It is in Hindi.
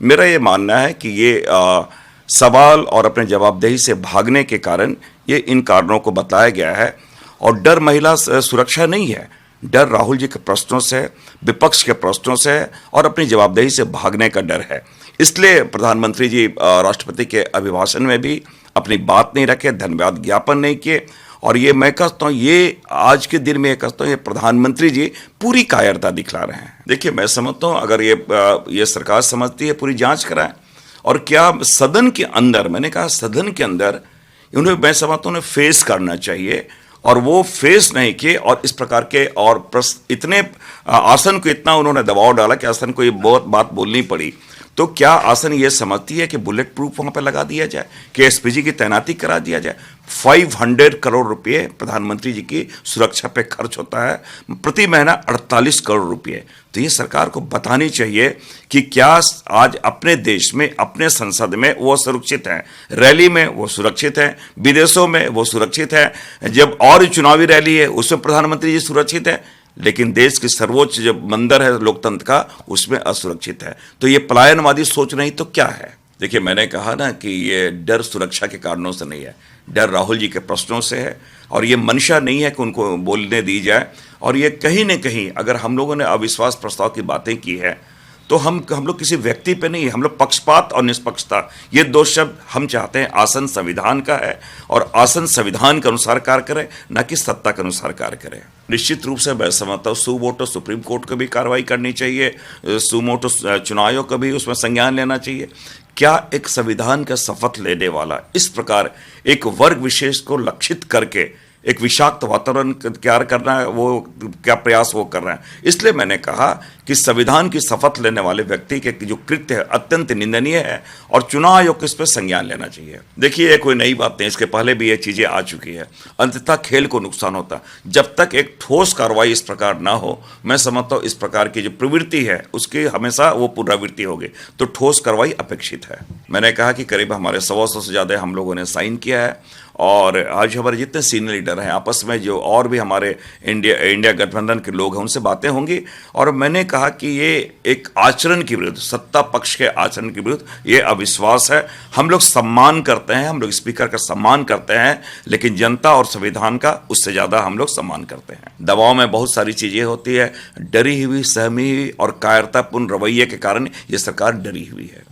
मेरा ये मानना है कि ये सवाल और अपने जवाबदेही से भागने के कारण ये इन कारणों को बताया गया है। और डर महिला सुरक्षा नहीं है, डर राहुल जी के प्रश्नों से, विपक्ष के प्रश्नों से और अपनी जवाबदेही से भागने का डर है। इसलिए प्रधानमंत्री जी राष्ट्रपति के अभिभाषण में भी अपनी बात नहीं रखे, धन्यवाद ज्ञापन नहीं किए। और ये मैं कहता हूँ, ये आज के दिन में ये कहता हूँ, ये प्रधानमंत्री जी पूरी कायरता दिखला रहे हैं। देखिए, मैं समझता हूँ अगर ये सरकार समझती है, पूरी जांच कराएं। और क्या सदन के अंदर, मैंने कहा सदन के अंदर उन्हें, मैं समझता हूँ उन्हें फेस करना चाहिए, और वो फेस नहीं किए और इस प्रकार के और इतने आसन को इतना उन्होंने दबाव डाला कि आसन को ये बहुत बात बोलनी पड़ी। तो क्या आसन ये समझती है कि बुलेट प्रूफ वहाँ पे लगा दिया जाए, कि एसपीजी की तैनाती करा दिया जाए? 500 करोड़ रुपए प्रधानमंत्री जी की सुरक्षा पे खर्च होता है, प्रति महीना 48 करोड़ रुपए। तो ये सरकार को बतानी चाहिए कि क्या आज अपने देश में, अपने संसद में वो सुरक्षित हैं, रैली में वो सुरक्षित हैं, विदेशों में वो सुरक्षित है, जब और चुनावी रैली है उसमें प्रधानमंत्री जी सुरक्षित है, लेकिन देश की सर्वोच्च जो मंदिर है लोकतंत्र का, उसमें असुरक्षित है। तो ये पलायनवादी सोच नहीं तो क्या है? देखिए, मैंने कहा ना कि ये डर सुरक्षा के कारणों से नहीं है, डर राहुल जी के प्रश्नों से है। और ये मंशा नहीं है कि उनको बोलने दी जाए। और ये कहीं न कहीं, अगर हम लोगों ने अविश्वास प्रस्ताव की बातें की है, तो हम लोग किसी व्यक्ति पे नहीं, हम लोग पक्षपात और निष्पक्षता, ये दो शब्द हम चाहते हैं। आसन संविधान का है और आसन संविधान के अनुसार कार्य करे, न कि सत्ता के अनुसार कार्य करे। निश्चित रूप से मैं समझता हूँ सुमोटो सुप्रीम कोर्ट को भी कार्रवाई करनी चाहिए, सुमोटो चुनाव आयोग को भी उसमें संज्ञान लेना चाहिए। क्या एक संविधान का शपथ लेने वाला इस प्रकार एक वर्ग विशेष को लक्षित करके एक विषाक्त वातावरण तैयार करना है, वो क्या प्रयास वो कर रहे हैं? इसलिए मैंने कहा कि संविधान की शपथ लेने वाले व्यक्ति के जो कृत्य है अत्यंत निंदनीय है और चुनाव आयोग को इस पर संज्ञान लेना चाहिए। देखिए, ये कोई नई बात नहीं, इसके पहले भी ये चीज़ें आ चुकी है। अंततः खेल को नुकसान होता है। जब तक एक ठोस कार्रवाई इस प्रकार ना हो, मैं समझता हूँ इस प्रकार की जो प्रवृत्ति है उसकी हमेशा वो पुनरावृत्ति होगी। तो ठोस कार्रवाई अपेक्षित है। मैंने कहा कि करीब हमारे 100 से ज़्यादा हम लोगों ने साइन किया है। और आज हमारे जितने सीनियर लीडर हैं आपस में, जो और भी हमारे इंडिया गठबंधन के लोग हैं, उनसे बातें होंगी। और मैंने कहा कि ये एक आचरण के विरुद्ध, सत्ता पक्ष के आचरण के विरुद्ध ये अविश्वास है। हम लोग सम्मान करते हैं, हम लोग स्पीकर का सम्मान करते हैं, लेकिन जनता और संविधान का उससे ज़्यादा हम लोग सम्मान करते हैं। दबाव में बहुत सारी चीज़ें होती है, डरी हुई, सहमी हुई और कायरतापूर्ण रवैये के कारण ये सरकार डरी हुई है।